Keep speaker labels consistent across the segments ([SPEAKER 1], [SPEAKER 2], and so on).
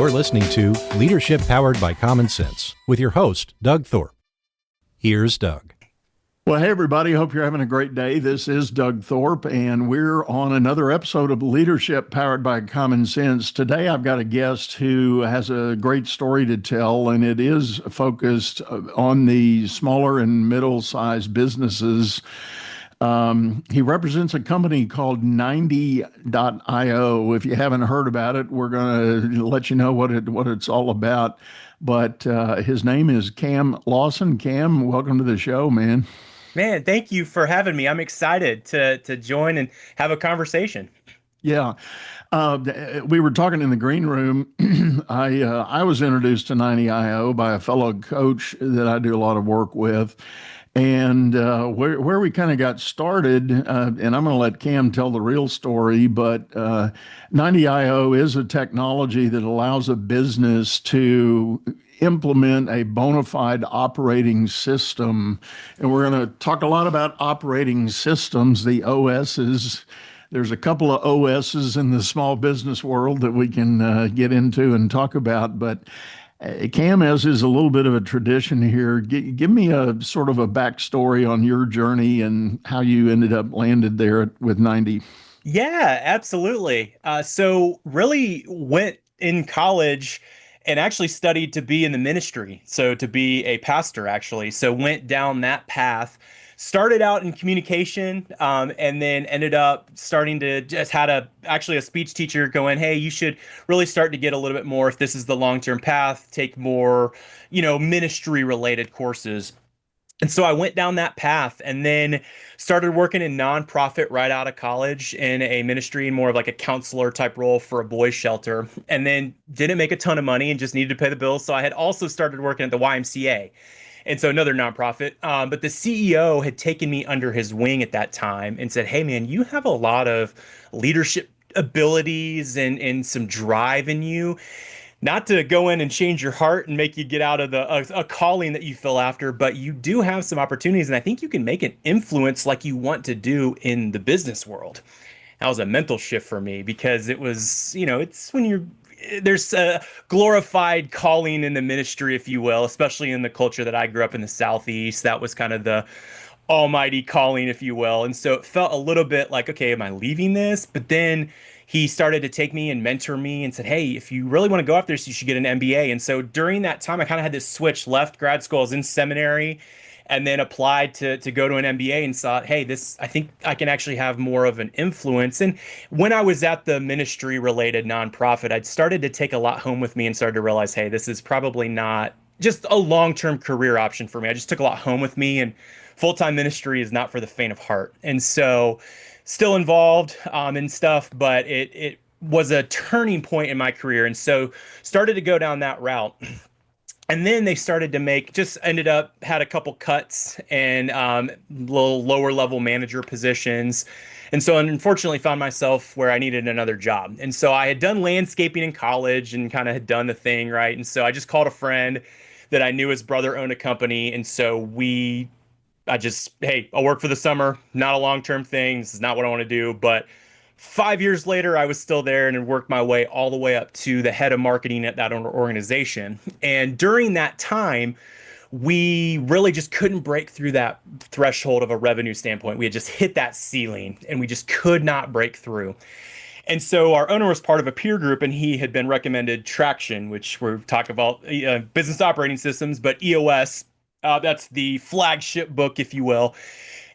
[SPEAKER 1] You're listening to Leadership Powered by Common Sense with your host, Doug Thorpe. Here's Doug.
[SPEAKER 2] Well, hey, everybody. Hope you're having a great day. This is Doug Thorpe, and we're on another episode of Leadership Powered by Common Sense. Today, I've got a guest who has a great story to tell, and it is focused on the smaller and middle-sized businesses. He represents a company called 90.io. If you haven't heard about it, we're going to let you know what it's all about. But his name is Cam Lawson. Cam, welcome to the show, man.
[SPEAKER 3] Man, thank you for having me. I'm excited to join and have a conversation.
[SPEAKER 2] Yeah. We were talking in the green room. I was introduced to 90.io by a fellow coach that I do a lot of work with. And where we kind of got started, and I'm going to let Cam tell the real story, but 90.io is a technology that allows a business to implement a bona fide operating system. And we're going to talk a lot about operating systems, the OSs. There's a couple of OSs in the small business world that we can get into and talk about, but Cam, as is a little bit of a tradition here, give me a sort of a backstory on your journey and how you ended up landed there with 90.
[SPEAKER 3] Yeah, absolutely. So really went in college and actually studied to be in the ministry. So to be a pastor, actually. So went down that path. Started out in communication, and then ended up starting to just had actually a speech teacher going, hey, you should really start to get a little bit more, if this is the long-term path, take more, ministry related courses. And so I went down that path and then started working in nonprofit right out of college in a ministry and more of like a counselor type role for a boys shelter, and then didn't make a ton of money and just needed to pay the bills. So I had also started working at the YMCA. And so another nonprofit, but the CEO had taken me under his wing at that time and said, hey, man, you have a lot of leadership abilities and some drive in you. Not to go in and change your heart and make you get out of a calling that you feel after, but you do have some opportunities. And I think you can make an influence like you want to do in the business world. That was a mental shift for me because it was, it's when there's a glorified calling in the ministry, if you will, especially in the culture that I grew up in the Southeast. That was kind of the almighty calling, if you will. And so it felt a little bit like, okay, am I leaving this? But then he started to take me and mentor me and said, hey, if you really want to go after this, you should get an MBA. And so during that time, I kind of had this switch, left grad school, I was in seminary, and then applied to go to an MBA and thought, hey, I think I can actually have more of an influence. And when I was at the ministry related nonprofit, I'd started to take a lot home with me and started to realize, hey, this is probably not just a long-term career option for me. I just took a lot home with me, and full-time ministry is not for the faint of heart. And so still involved in stuff, but it was a turning point in my career. And so started to go down that route. And then they started to had a couple cuts and little lower level manager positions. And so unfortunately found myself where I needed another job. And so I had done landscaping in college and kind of had done the thing, right? And so I just called a friend that I knew his brother owned a company. And so hey, I'll work for the summer, not a long-term thing. This is not what I want to do. But 5 years later, I was still there and had worked my way all the way up to the head of marketing at that organization. And during that time, we really just couldn't break through that threshold of a revenue standpoint. We had just hit that ceiling and we just could not break through. And so our owner was part of a peer group, and he had been recommended Traction, which we're talking about business operating systems, but EOS, that's the flagship book, if you will.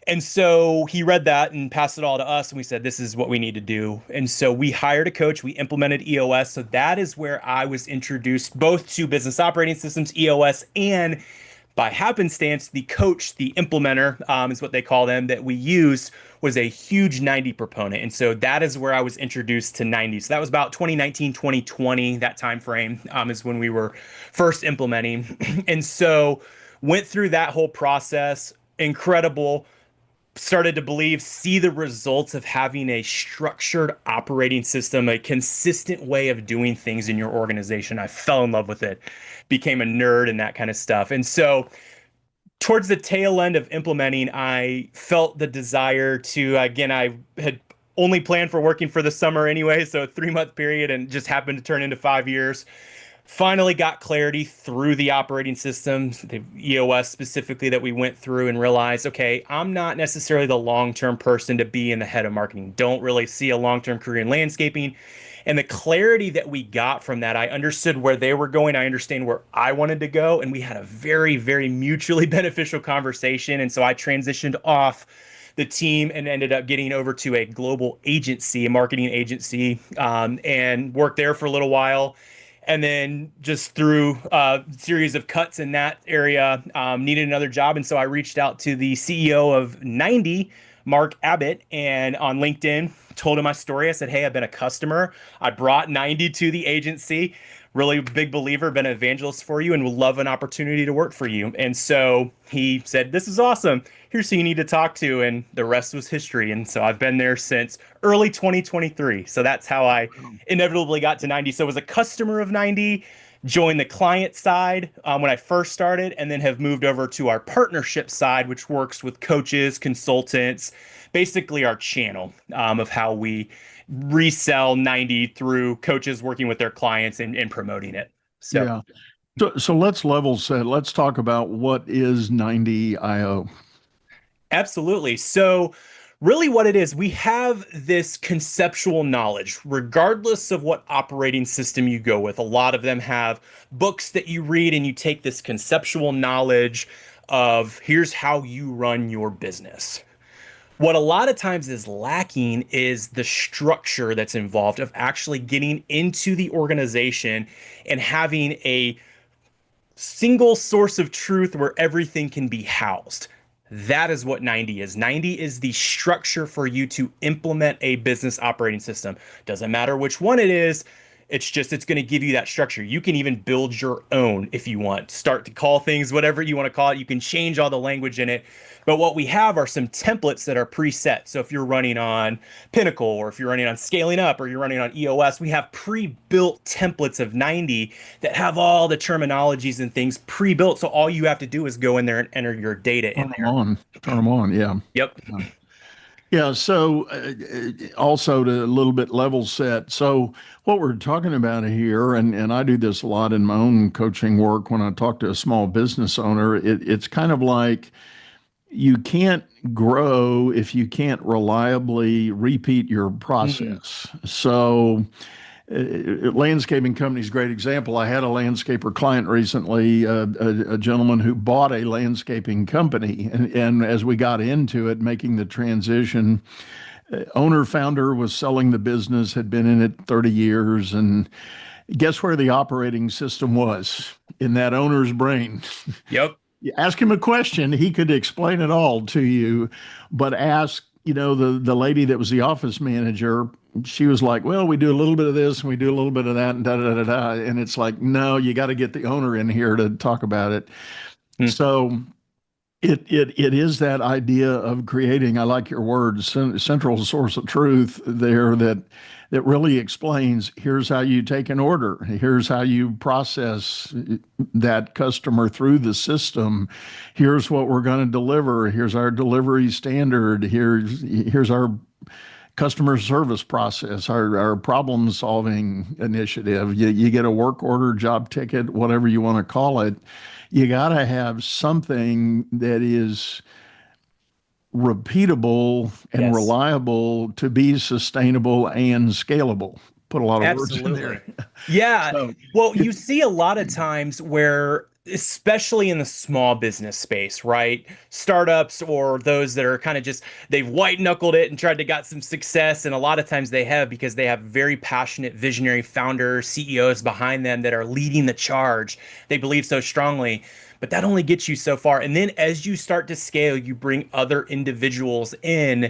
[SPEAKER 3] And so he read that and passed it all to us. And we said, this is what we need to do. And so we hired a coach. We implemented EOS. So that is where I was introduced both to business operating systems, EOS, and by happenstance, the coach, the implementer is what they call them, that we used was a huge 90 proponent. And so that is where I was introduced to 90. So that was about 2019, 2020, that time frame is when we were first implementing. And so went through that whole process, incredible. Started to see the results of having a structured operating system, a consistent way of doing things in your organization. I fell in love with it, became a nerd and that kind of stuff. And so towards the tail end of implementing, I felt the desire to, again, I had only planned for working for the summer anyway, so a 3-month period, and just happened to turn into 5 years. Finally got clarity through the operating system, the EOS specifically, that we went through, and realized, okay, I'm not necessarily the long-term person to be in the head of marketing. Don't really see a long-term career in landscaping. And the clarity that we got from that, I understood where they were going. I understand where I wanted to go. And we had a very, very mutually beneficial conversation. And so I transitioned off the team and ended up getting over to a global agency, a marketing agency, and worked there for a little while. And then just through a series of cuts in that area, needed another job. And so I reached out to the CEO of 90, Mark Abbott, and on LinkedIn, told him my story. I said, hey, I've been a customer. I brought 90 to the agency. Really big believer, been an evangelist for you, and would love an opportunity to work for you. And so he said, this is awesome. Here's who you need to talk to. And the rest was history. And so I've been there since early 2023. So that's how I inevitably got to 90. So I was a customer of 90, joined the client side when I first started, and then have moved over to our partnership side, which works with coaches, consultants, basically our channel of how we resell 90 through coaches working with their clients and promoting it. So
[SPEAKER 2] Yeah. So let's level set. Let's talk about what is 90IO.
[SPEAKER 3] absolutely. So really what it is, we have this conceptual knowledge, regardless of what operating system you go with. A lot of them have books that you read, and you take this conceptual knowledge of here's how you run your business. What a lot of times is lacking is the structure that's involved of actually getting into the organization and having a single source of truth where everything can be housed. That is what 90 is. 90 is the structure for you to implement a business operating system. Doesn't matter which one it is. It's going to give you that structure. You can even build your own if you want. Start to call things whatever you want to call it. You can change all the language in it. But what we have are some templates that are preset. So if you're running on Pinnacle, or if you're running on Scaling Up, or you're running on EOS, we have pre-built templates of 90 that have all the terminologies and things pre-built. So all you have to do is go in there and enter your data in there.
[SPEAKER 2] Turn them on. Yeah.
[SPEAKER 3] Yep.
[SPEAKER 2] Yeah. So also to a little bit level set. So what we're talking about here, and I do this a lot in my own coaching work when I talk to a small business owner, it's kind of like you can't grow if you can't reliably repeat your process. So landscaping company is a great example. I had a landscaper client recently, a gentleman who bought a landscaping company. And as we got into it, making the transition, owner founder was selling the business, had been in it 30 years. And guess where the operating system was? In that owner's brain.
[SPEAKER 3] Yep.
[SPEAKER 2] You ask him a question, he could explain it all to you, but ask, the lady that was the office manager, she was like, well, we do a little bit of this and we do a little bit of that and da da da da. And it's like, no, you got to get the owner in here to talk about it. So it is that idea of creating, I like your words, central source of truth there that really explains, here's how you take an order. Here's how you process that customer through the system. Here's what we're going to deliver. Here's our delivery standard. Here's our customer service process, our problem solving initiative. You get a work order, job ticket, whatever you want to call it. You got to have something that is repeatable and reliable to be sustainable and scalable. Put a lot of words in there.
[SPEAKER 3] Yeah. Well, you see a lot of times where, especially in the small business space, right? Startups or those that are kind of just, they've white knuckled it and tried to got some success. And a lot of times they have, because they have very passionate, visionary founders, CEOs behind them that are leading the charge. They believe so strongly. But that only gets you so far. And then as you start to scale, you bring other individuals in.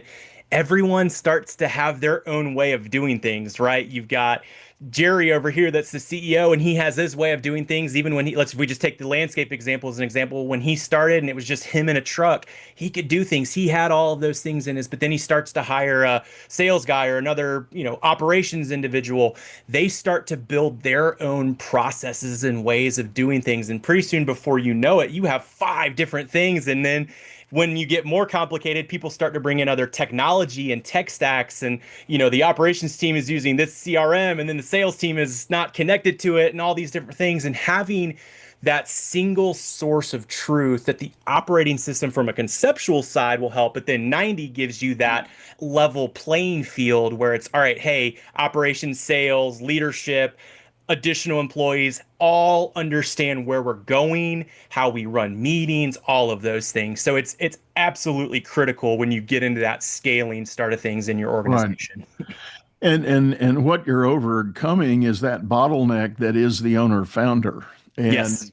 [SPEAKER 3] Everyone starts to have their own way of doing things, right? You've got Jerry over here that's the CEO, and he has his way of doing things. Even when we just take the landscape example as an example. When he started and it was just him in a truck, he could do things. He had all of those things in his, but then he starts to hire a sales guy or another, operations individual. They start to build their own processes and ways of doing things. And pretty soon, before you know it, you have 5 different things. And then when you get more complicated, people start to bring in other technology and tech stacks, and the operations team is using this CRM, and then the sales team is not connected to it, and all these different things. And having that single source of truth that the operating system from a conceptual side will help, but then 90 gives you that level playing field where it's all right, hey, operations, sales, leadership, additional employees all understand where we're going, how we run meetings, all of those things. So it's absolutely critical when you get into that scaling start of things in your
[SPEAKER 2] Right.
[SPEAKER 3] organization.
[SPEAKER 2] And what you're overcoming is that bottleneck that is the owner founder. And
[SPEAKER 3] Yes.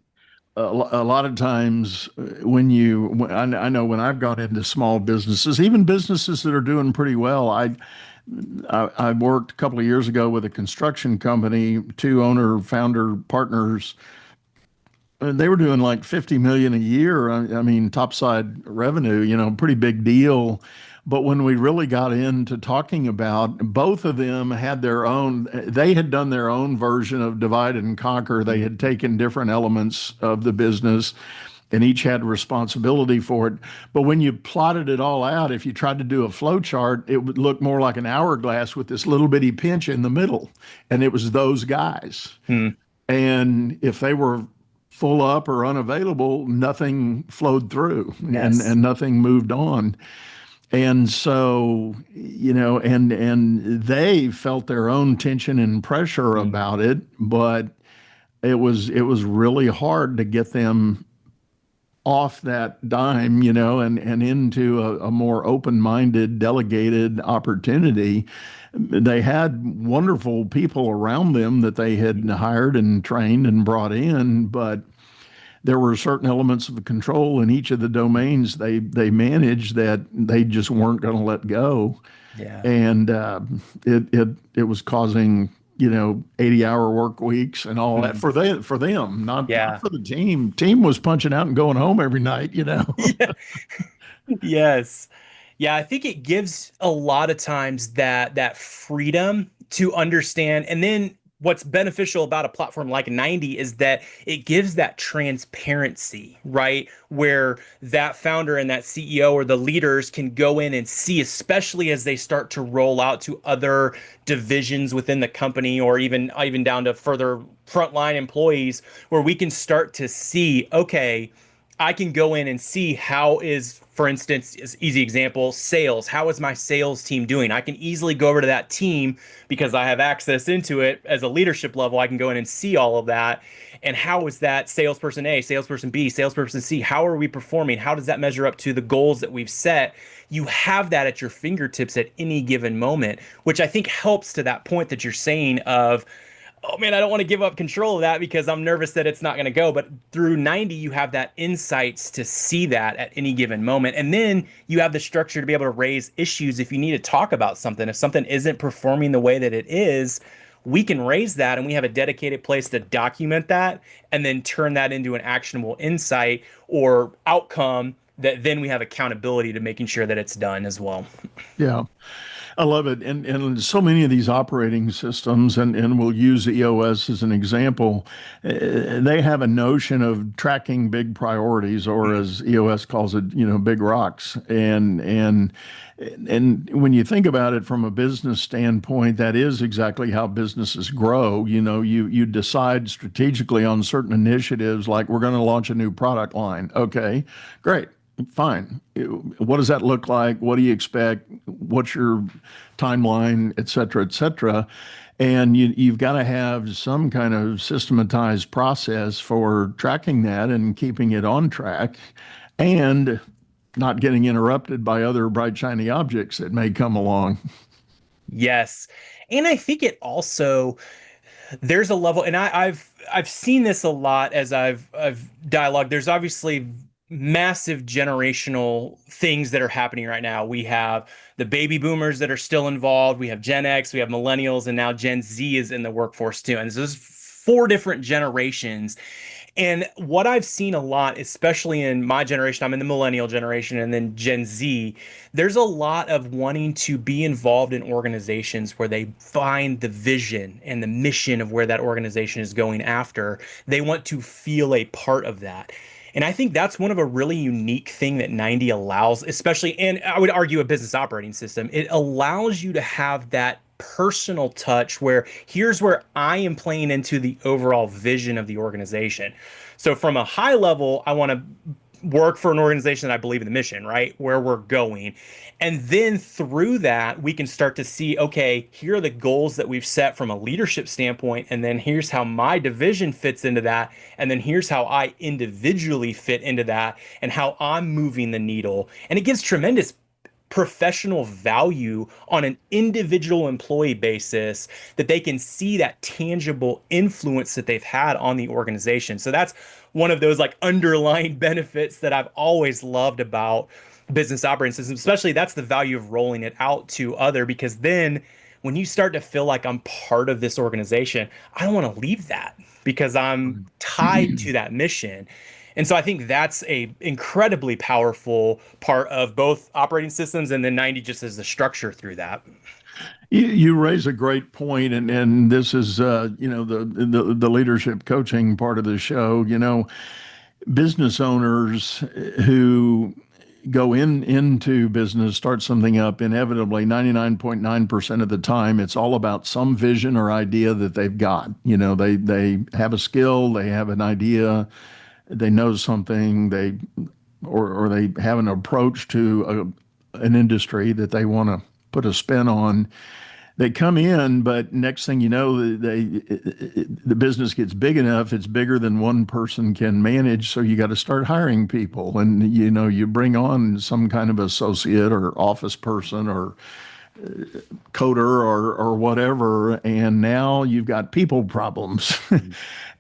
[SPEAKER 2] a lot of times I know when I've got into small businesses, even businesses that are doing pretty well, I worked a couple of years ago with a construction company, two owner founder partners. They were doing like 50 million a year. I mean, topside revenue, pretty big deal. But when we really got into talking about, both of them had they had done their own version of divide and conquer. They had taken different elements of the business and each had responsibility for it. But when you plotted it all out, if you tried to do a flow chart, it would look more like an hourglass with this little bitty pinch in the middle. And it was those guys.
[SPEAKER 3] Hmm.
[SPEAKER 2] And if they were full up or unavailable, nothing flowed through
[SPEAKER 3] Yes.
[SPEAKER 2] and nothing moved on. And so, and they felt their own tension and pressure
[SPEAKER 3] Hmm.
[SPEAKER 2] about it, but it was really hard to get them off that dime, and into a more open-minded, delegated opportunity. They had wonderful people around them that they had hired and trained and brought in, but there were certain elements of the control in each of the domains they managed that they just weren't going to let go,
[SPEAKER 3] Yeah.
[SPEAKER 2] and it was causing 80-hour work weeks and all that
[SPEAKER 3] Hmm.
[SPEAKER 2] for them, not
[SPEAKER 3] Yeah.
[SPEAKER 2] for the team. Team was punching out and going home every night.
[SPEAKER 3] Yeah. Yes. Yeah, I think it gives a lot of times that freedom to understand. And then what's beneficial about a platform like 90 is that it gives that transparency, right? Where that founder and that CEO or the leaders can go in and see, especially as they start to roll out to other divisions within the company, or even down to further frontline employees, where we can start to see, okay, I can go in and see how is, for instance, as easy example, sales. How is my sales team doing? I can easily go over to that team because I have access into it as a leadership level. I can go in and see all of that. And how is that salesperson A, salesperson B, salesperson C? How are we performing? How does that measure up to the goals that we've set? You have that at your fingertips at any given moment, which I think helps to that point that you're saying of, oh man, I don't want to give up control of that because I'm nervous that it's not going to go. But through 90, you have that insights to see that at any given moment. And then you have the structure to be able to raise issues if you need to talk about something. If something isn't performing the way that it is, we can raise that, and we have a dedicated place to document that and then turn that into an actionable insight or outcome that then we have accountability to making sure that it's done as well.
[SPEAKER 2] Yeah. I love it. And so many of these operating systems, and we'll use EOS as an example, they have a notion of tracking big priorities, or as EOS calls it, big rocks. And when you think about it from a business standpoint, that is exactly how businesses grow. You decide strategically on certain initiatives, like we're going to launch a new product line. Okay, great. Fine. What does that look like? What do you expect? What's your timeline, et cetera, et cetera? And you've got to have some kind of systematized process for tracking that and keeping it on track and not getting interrupted by other bright, shiny objects that may come along.
[SPEAKER 3] Yes. And I think it also, there's a level, and I've seen this a lot as I've dialogued. There's obviously massive generational things that are happening right now. We have the baby boomers that are still involved. We have Gen X, we have millennials, and now Gen Z is in the workforce too. And so there's four different generations. And what I've seen a lot, especially in my generation, I'm in the millennial generation and then Gen Z, there's a lot of wanting to be involved in organizations where they find the vision and the mission of where that organization is going after. They want to feel a part of that. And I think that's one of a really unique thing that 90 allows, especially, and I would argue a business operating system. It allows you to have that personal touch where here's where I am playing into the overall vision of the organization. So from a high level, I want to work for an organization that I believe in the mission, right? Where we're going. And then through that, we can start to see, okay, here are the goals that we've set from a leadership standpoint. And then here's how my division fits into that. And then here's how I individually fit into that and how I'm moving the needle. And it gives tremendous professional value on an individual employee basis that they can see that tangible influence that they've had on the organization. So that's one of those like underlying benefits that I've always loved about business operating systems, especially that's the value of rolling it out to other, because then when you start to feel like I'm part of this organization, I don't want to leave that because I'm tied to that mission. And so I think that's a incredibly powerful part of both operating systems, and then 90 just as the structure through that.
[SPEAKER 2] You raise a great point, and this is the leadership coaching part of the show. Business owners who go into business, start something up, inevitably 99.9% of the time, it's all about some vision or idea that they've got. They have a skill, they have an idea, they know something, or they have an approach to an industry that they want to put a spin on. They come in, but next thing you know, the business gets big enough, it's bigger than one person can manage. So you got to start hiring people, and you bring on some kind of associate or office person or coder or whatever, and now you've got people problems.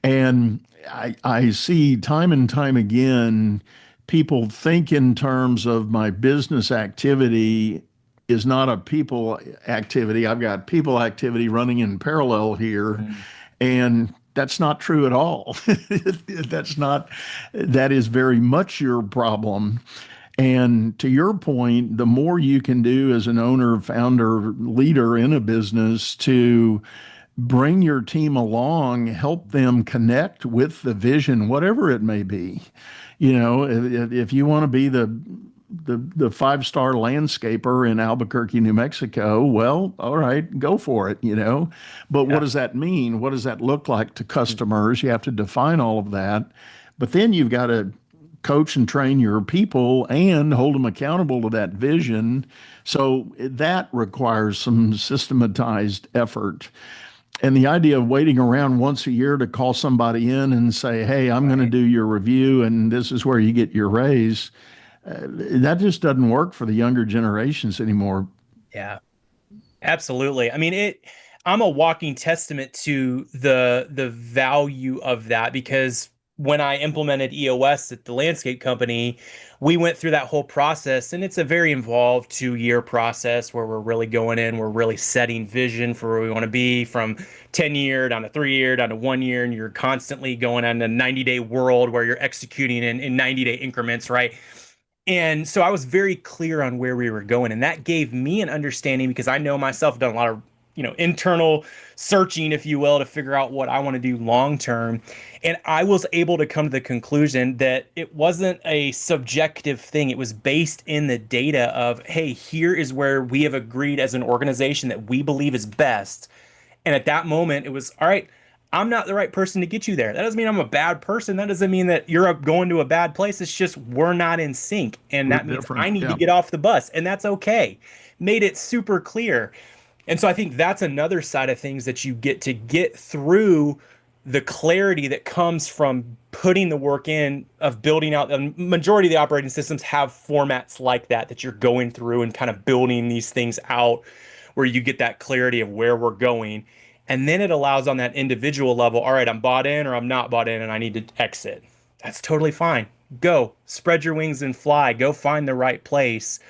[SPEAKER 2] And I see time and time again, people think in terms of my business activity is not a people activity. I've got people activity running in parallel here. And that's not true at all. That is very much your problem. And to your point, the more you can do as an owner, founder, leader in a business to bring your team along, help them connect with the vision, whatever it may be. If you want to be the five-star landscaper in Albuquerque, New Mexico, well, all right, go for it, But what does that mean? What does that look like to customers? You have to define all of that. But then you've got to coach and train your people and hold them accountable to that vision. So that requires some systematized effort. And the idea of waiting around once a year to call somebody in and say, hey, I'm going to do your review and this is where you get your raise, that just doesn't work for the younger generations anymore.
[SPEAKER 3] Yeah, absolutely. I mean, I'm a walking testament to the value of that, because when I implemented EOS at the landscape company, we went through that whole process, and it's a very involved 2-year process where we're really going in, we're really setting vision for where we want to be from 10-year down to 3-year down to 1 year, and you're constantly going on a 90-day world where you're executing in 90-day increments, right? And so I was very clear on where we were going, and that gave me an understanding, because I know myself, done a lot of internal searching, if you will, to figure out what I want to do long term. And I was able to come to the conclusion that it wasn't a subjective thing. It was based in the data of, hey, here is where we have agreed as an organization that we believe is best. And at that moment, it was, all right, I'm not the right person to get you there. That doesn't mean I'm a bad person. That doesn't mean that you're going to a bad place. It's just we're not in sync. And that means I need to get off the bus. And that's okay. Made it super clear. And so I think that's another side of things that you get through the clarity that comes from putting the work in of building out. The majority of the operating systems have formats like that you're going through and kind of building these things out where you get that clarity of where we're going. And then it allows on that individual level, all right, I'm bought in or I'm not bought in and I need to exit. That's totally fine. Go, spread your wings and fly. Go find the right place.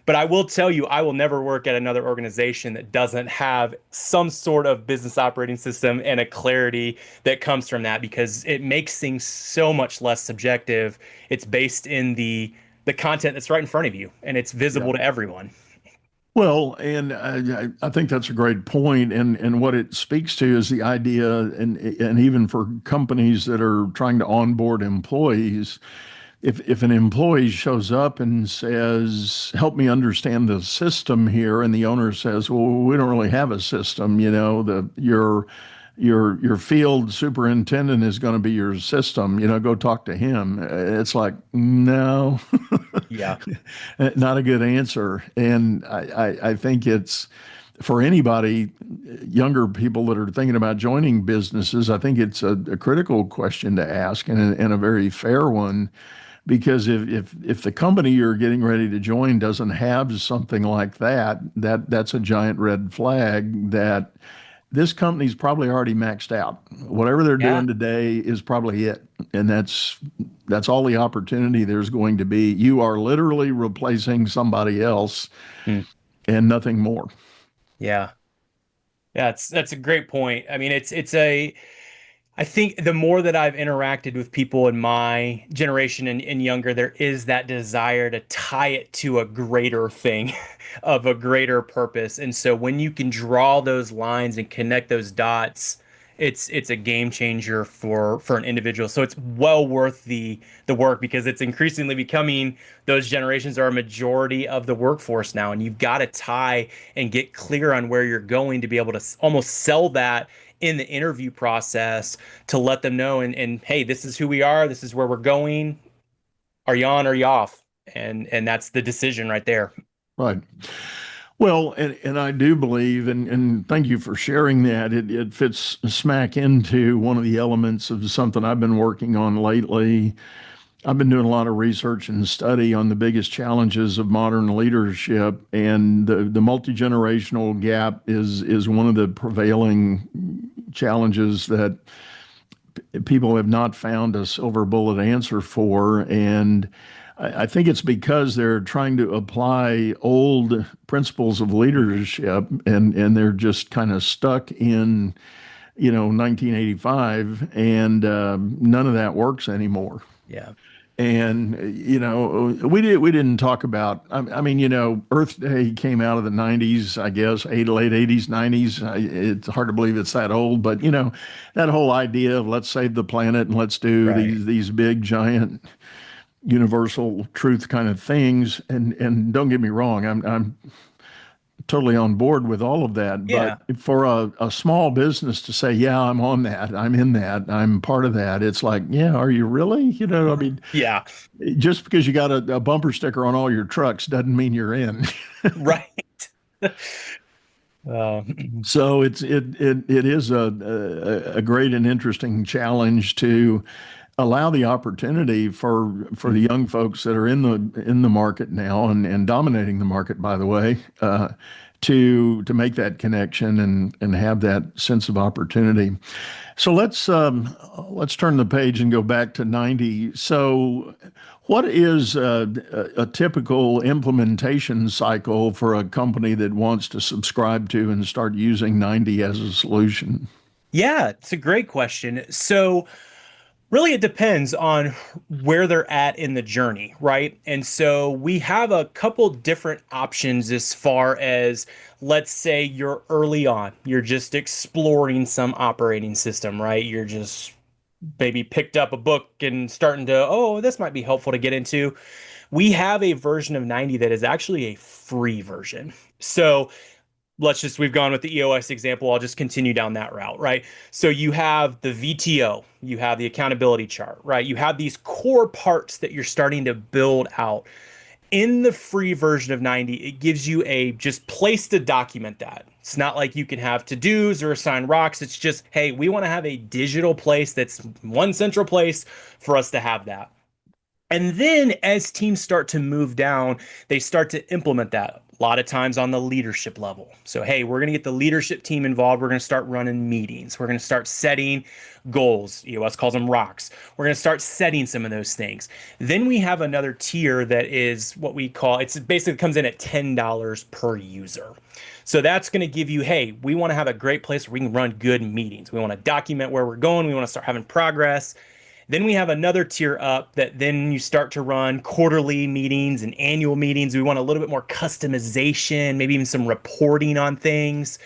[SPEAKER 3] But I will tell you, I will never work at another organization that doesn't have some sort of business operating system and a clarity that comes from that, because it makes things so much less subjective. It's based in the content that's right in front of you, and it's visible to everyone.
[SPEAKER 2] Well, and I think that's a great point. And what it speaks to is the idea, and even for companies that are trying to onboard employees, if an employee shows up and says, "Help me understand the system here," and the owner says, "Well, we don't really have a system. Your field superintendent is going to be your system. Go talk to him." It's like, no,
[SPEAKER 3] Yeah.
[SPEAKER 2] not a good answer. And I think it's for anybody, younger people that are thinking about joining businesses, I think it's a critical question to ask and a very fair one. Because if the company you're getting ready to join doesn't have something like that's a giant red flag that this company's probably already maxed out. Whatever they're
[SPEAKER 3] Yeah.
[SPEAKER 2] doing today is probably it. And that's all the opportunity there's going to be. You are literally replacing somebody else
[SPEAKER 3] Hmm.
[SPEAKER 2] and nothing more.
[SPEAKER 3] Yeah. Yeah, that's a great point. I mean, I think the more that I've interacted with people in my generation and younger, there is that desire to tie it to a greater thing of a greater purpose. And so when you can draw those lines and connect those dots, it's a game changer for an individual. So it's well worth the work because it's increasingly becoming those generations are a majority of the workforce now. And you've got to tie and get clear on where you're going to be able to almost sell that in the interview process to let them know and hey, this is who we are, this is where we're going. Are you on or are you off? And that's the decision right there.
[SPEAKER 2] Right. Well, and I do believe, and thank you for sharing that. It fits smack into one of the elements of something I've been working on lately. I've been doing a lot of research and study on the biggest challenges of modern leadership, and the multi-generational gap is one of the prevailing challenges that people have not found a silver bullet answer for. And I think it's because they're trying to apply old principles of leadership and they're just kind of stuck in 1985, and none of that works anymore.
[SPEAKER 3] Yeah.
[SPEAKER 2] And we didn't talk about. I mean, Earth Day came out of the '90s, I guess, late '80s, '90s. It's hard to believe it's that old, but that whole idea of let's save the planet and let's do
[SPEAKER 3] Right.
[SPEAKER 2] these big giant universal truth kind of things. And don't get me wrong, I'm totally on board with all of that. But
[SPEAKER 3] Yeah.
[SPEAKER 2] for a small business to say, yeah, I'm on that, I'm in that, I'm part of that, it's like, yeah, are you really? I mean,
[SPEAKER 3] Yeah.
[SPEAKER 2] just because you got a bumper sticker on all your trucks doesn't mean you're in.
[SPEAKER 3] Right. uh,
[SPEAKER 2] So it is a great and interesting challenge to allow the opportunity for the young folks that are in the market now and dominating the market, by the way, to make that connection and have that sense of opportunity. So let's turn the page and go back to 90. So what is a typical implementation cycle for a company that wants to subscribe to and start using 90 as a solution?
[SPEAKER 3] yeah, it's a great question. So really, it depends on where they're at in the journey, right? And so we have a couple different options as far as, let's say you're early on, you're just exploring some operating system, right? You're just maybe picked up a book and starting to, oh, this might be helpful to get into. We have a version of 90 that is actually a free version. So we've gone with the EOS example. I'll just continue down that route, right? So you have the VTO, you have the accountability chart, right? You have these core parts that you're starting to build out. In the free version of 90, it gives you a just place to document that. It's not like you can have to-dos or assign rocks. It's just, hey, we want to have a digital place that's one central place for us to have that. And then as teams start to move down, they start to implement that a lot of times on the leadership level. So, hey, we're going to get the leadership team involved. We're going to start running meetings. We're going to start setting goals. EOS calls them rocks. We're going to start setting some of those things. Then we have another tier that is what we call, it's basically comes in at $10 per user. So that's going to give you, hey, we want to have a great place where we can run good meetings. We want to document where we're going. We want to start having progress. Then we have another tier up that then you start to run quarterly meetings and annual meetings. We want a little bit more customization, maybe even some reporting on things.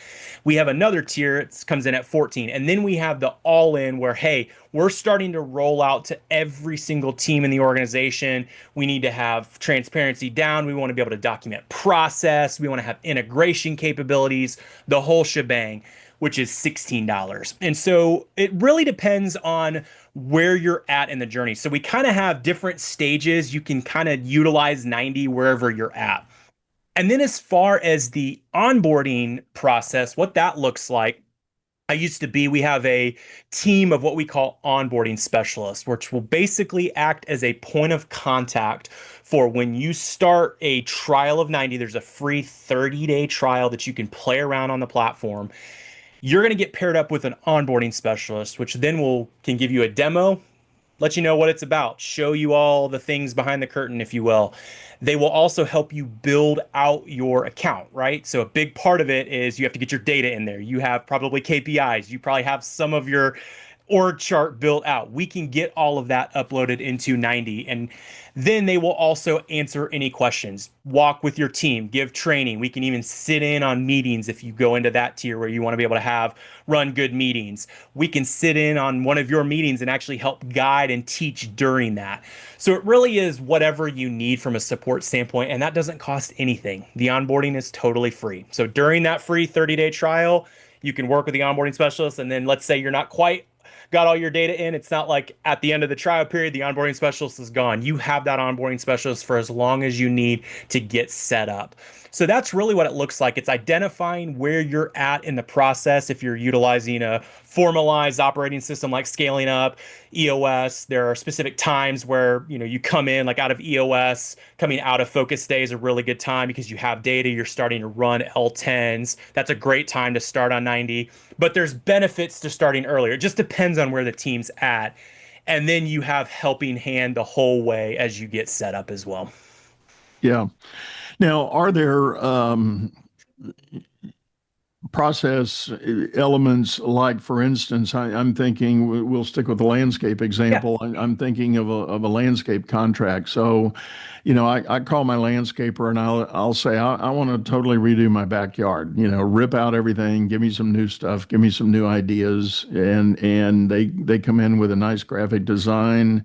[SPEAKER 3] We have another tier, it comes in at 14. And then we have the all in where, hey, we're starting to roll out to every single team in the organization. We need to have transparency down. We want to be able to document process. We want to have integration capabilities, the whole shebang, which is $16. And so it really depends on where you're at in the journey. So we kind of have different stages. You can kind of utilize 90 wherever you're at. And then as far as the onboarding process, what that looks like, we have a team of what we call onboarding specialists, which will basically act as a point of contact for when you start a trial of 90. There's a free 30-day trial that you can play around on the platform. You're going to get paired up with an onboarding specialist, which then can give you a demo, let you know what it's about, show you all the things behind the curtain, if you will. They will also help you build out your account, right? So a big part of it is you have to get your data in there. You have probably KPIs. You probably have some of your org chart built out. We can get all of that uploaded into 90. And then they will also answer any questions, walk with your team, give training. We can even sit in on meetings if you go into that tier where you want to be able to run good meetings. We can sit in on one of your meetings and actually help guide and teach during that. So it really is whatever you need from a support standpoint, and that doesn't cost anything. The onboarding is totally free. So during that free 30-day trial, you can work with the onboarding specialist, and then let's say you're not quite got all your data in. It's not like at the end of the trial period, the onboarding specialist is gone. You have that onboarding specialist for as long as you need to get set up. So that's really what it looks like. It's identifying where you're at in the process. If you're utilizing a formalized operating system like scaling up, EOS, there are specific times where you come in like out of EOS, coming out of focus day is a really good time because you have data, you're starting to run L10s. That's a great time to start on 90, but there's benefits to starting earlier. It just depends on where the team's at. And then you have helping hand the whole way as you get set up as well.
[SPEAKER 2] Yeah. Now, are there process elements like, for instance, I'm thinking we'll stick with the landscape example.
[SPEAKER 3] Yeah.
[SPEAKER 2] I'm thinking of a landscape contract. So, I call my landscaper and I'll say I want to totally redo my backyard. Rip out everything, give me some new stuff, give me some new ideas, and they come in with a nice graphic design.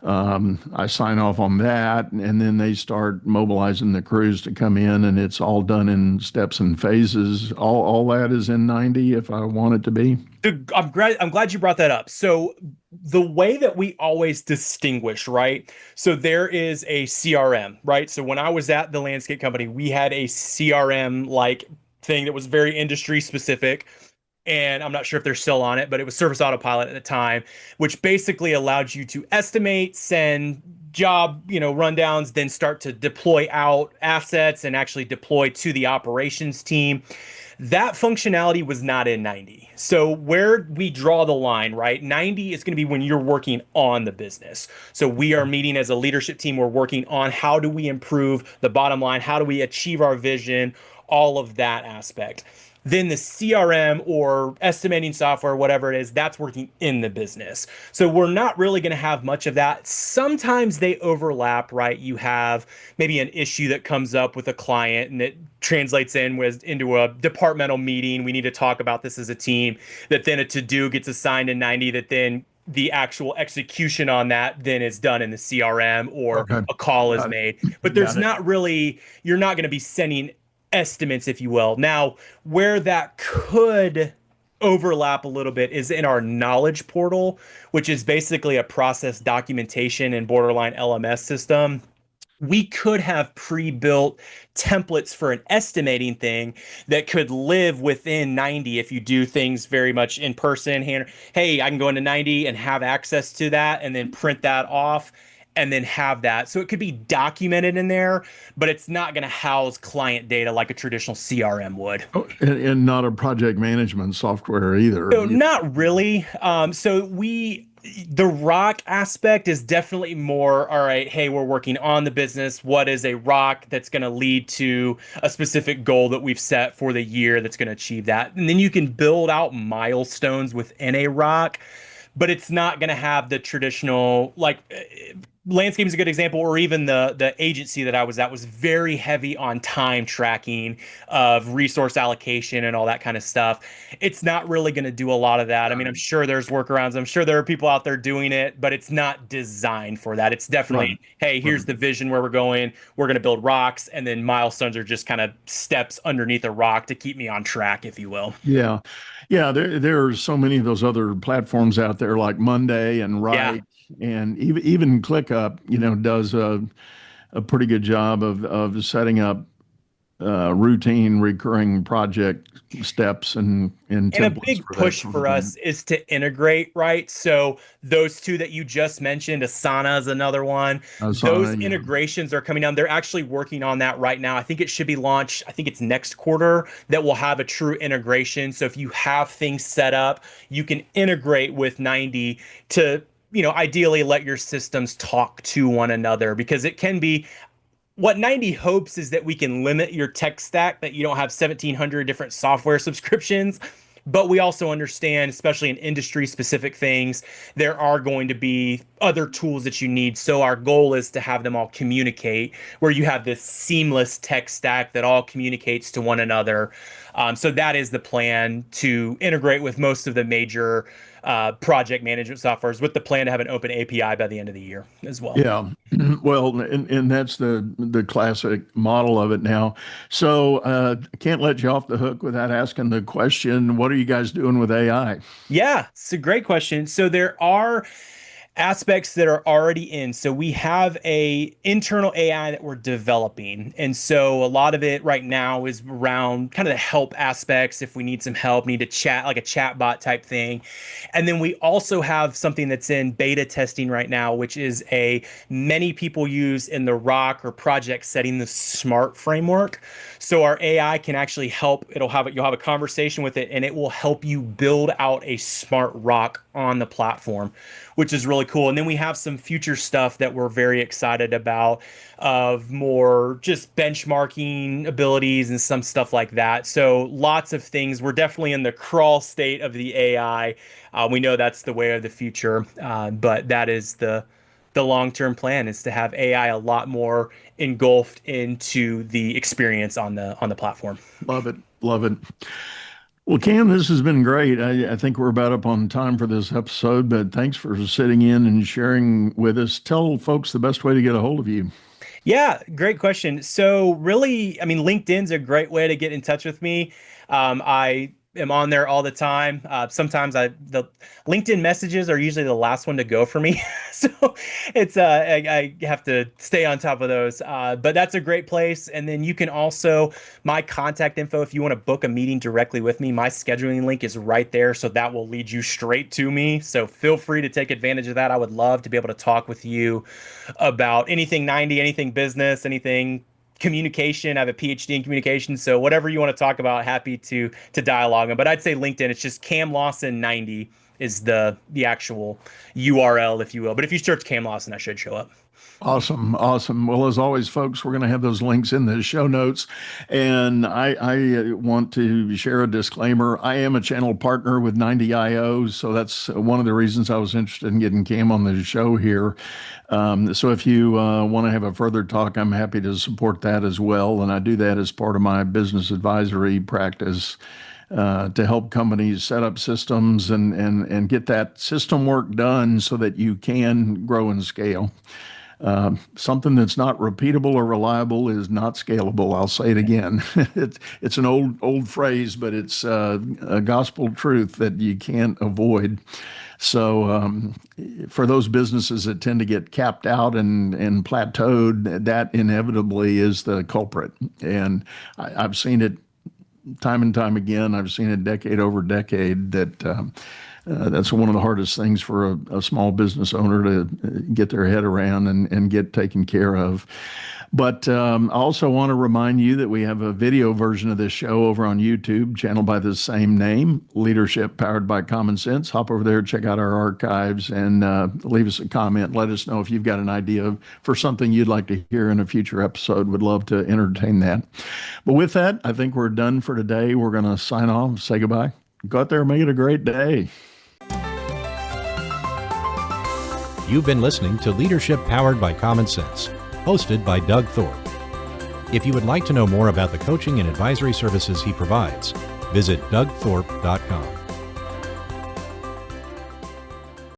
[SPEAKER 2] I sign off on that, and then they start mobilizing the crews to come in, and it's all done in steps and phases. All that is in 90 if I want it to be.
[SPEAKER 3] I'm glad you brought that up. So the way that we always distinguish, right? So there is a CRM, right? So when I was at the landscape company, we had a CRM like thing that was very industry specific. And I'm not sure if they're still on it, but it was Service Autopilot at the time, which basically allowed you to estimate, send job, rundowns, then start to deploy out assets and actually deploy to the operations team. That functionality was not in 90. So where we draw the line, right? 90 is going to be when you're working on the business. So we are meeting as a leadership team. We're working on how do we improve the bottom line? How do we achieve our vision? All of that aspect. Then the CRM or estimating software, whatever it is, that's working in the business. So we're not really going to have much of that. Sometimes they overlap, right? You have maybe an issue that comes up with a client and it translates into a departmental meeting. We need to talk about this as a team, that then a to-do gets assigned in 90, that then the actual execution on that then is done in the CRM or a call is made. But there's not really, you're not going to be sending estimates, if you will. Now, where that could overlap a little bit is in our knowledge portal, which is basically a process documentation and borderline LMS system. We could have pre-built templates for an estimating thing that could live within 90 if you do things very much in person. Hey, I can go into 90 and have access to that and then print that off and then have that. So it could be documented in there, but it's not going to house client data like a traditional CRM would.
[SPEAKER 2] Oh, and not a project management software either.
[SPEAKER 3] So not really. The rock aspect is definitely more, all right, hey, we're working on the business. What is a rock that's going to lead to a specific goal that we've set for the year that's going to achieve that? And then you can build out milestones within a rock. but it's not going to have the traditional like landscape is a good example, or even the agency that I was at was very heavy on time tracking of resource allocation and all that kind of stuff. It's not really going to do a lot of that. I mean, I'm sure there's workarounds. I'm sure there are people out there doing it, but it's not designed for that. It's definitely,
[SPEAKER 2] Right.
[SPEAKER 3] hey, here's
[SPEAKER 2] Right.
[SPEAKER 3] the vision where we're going. We're going to build rocks, and then milestones are just kind of steps underneath a rock to keep me on track, if you will.
[SPEAKER 2] Yeah. Yeah. There are so many of those other platforms out there like Monday and
[SPEAKER 3] Yeah.
[SPEAKER 2] Right. And even ClickUp, does a pretty good job of setting up routine recurring project steps and
[SPEAKER 3] And a
[SPEAKER 2] templates
[SPEAKER 3] big
[SPEAKER 2] for that
[SPEAKER 3] push
[SPEAKER 2] sort of
[SPEAKER 3] for
[SPEAKER 2] thing.
[SPEAKER 3] us is to integrate, right? So those two that you just mentioned, Asana is another one. Those
[SPEAKER 2] Asana, yeah.
[SPEAKER 3] integrations are coming down. They're actually working on that right now. I think it should be launched. I think it's next quarter that will have a true integration. So if you have things set up, you can integrate with 90 to, ideally let your systems talk to one another, because it can be what 90 hopes is that we can limit your tech stack, that you don't have 1,700 different software subscriptions. But we also understand, especially in industry specific things, there are going to be other tools that you need. So our goal is to have them all communicate, where you have this seamless tech stack that all communicates to one another. So that is the plan, to integrate with most of the major project management softwares, with the plan to have an open API by the end of the year as well.
[SPEAKER 2] Yeah. Well, and that's the classic model of it now. So I can't let you off the hook without asking the question, what are you guys doing with AI?
[SPEAKER 3] Yeah, it's a great question. So there are aspects that are already in. So we have a internal AI that we're developing. And so a lot of it right now is around kind of the help aspects. If we need some help, need to chat, like a chat bot type thing. And then we also have something that's in beta testing right now, which is a many people use in the rock or project setting, the SMART framework. So our AI can actually help. You'll have a conversation with it, and it will help you build out a smart rock on the platform, which is really cool. And then we have some future stuff that we're very excited about, of more just benchmarking abilities and some stuff like that. So lots of things. We're definitely in the crawl state of the AI. We know that's the way of the future, but that is the long-term plan, is to have AI a lot more engulfed into the experience on the platform.
[SPEAKER 2] Love it. Love it. Well, Cam, this has been great. I think we're about up on time for this episode, but thanks for sitting in and sharing with us. Tell folks the best way to get a hold of you.
[SPEAKER 3] Yeah, great question. So really, I mean, LinkedIn's a great way to get in touch with me. I am on there all the time. Sometimes the LinkedIn messages are usually the last one to go for me. So it's I have to stay on top of those. But that's a great place. And then you can also, my contact info, if you want to book a meeting directly with me, my scheduling link is right there. So that will lead you straight to me. So feel free to take advantage of that. I would love to be able to talk with you about anything 90, anything business, anything communication. I have a PhD in communication, so whatever you want to talk about, happy to dialogue on. But I'd say LinkedIn, it's just Cam Lawson 90 is the actual URL, if you will. But if you search Cam Lawson, I should show up.
[SPEAKER 2] Awesome. Awesome. Well, as always, folks, we're going to have those links in the show notes. And I want to share a disclaimer. I am a channel partner with 90IO. So that's one of the reasons I was interested in getting Cam on the show here. So if you want to have a further talk, I'm happy to support that as well. And I do that as part of my business advisory practice. To help companies set up systems and get that system work done so that you can grow and scale. Something that's not repeatable or reliable is not scalable. I'll say it again. It's an old phrase, but it's a gospel truth that you can't avoid. So for those businesses that tend to get capped out and plateaued, that inevitably is the culprit. And I've seen it time and time again. I've seen it decade over decade that that's one of the hardest things for a small business owner to get their head around and get taken care of. But I also want to remind you that we have a video version of this show over on YouTube, channel by the same name, Leadership Powered by Common Sense. Hop over there, check out our archives, and leave us a comment. Let us know if you've got an idea for something you'd like to hear in a future episode. Would love to entertain that. But with that, I think we're done for today. We're going to sign off, say goodbye. Go out there and make it a great day.
[SPEAKER 1] You've been listening to Leadership Powered by Common Sense, hosted by Doug Thorpe. If you would like to know more about the coaching and advisory services he provides, visit dougthorpe.com.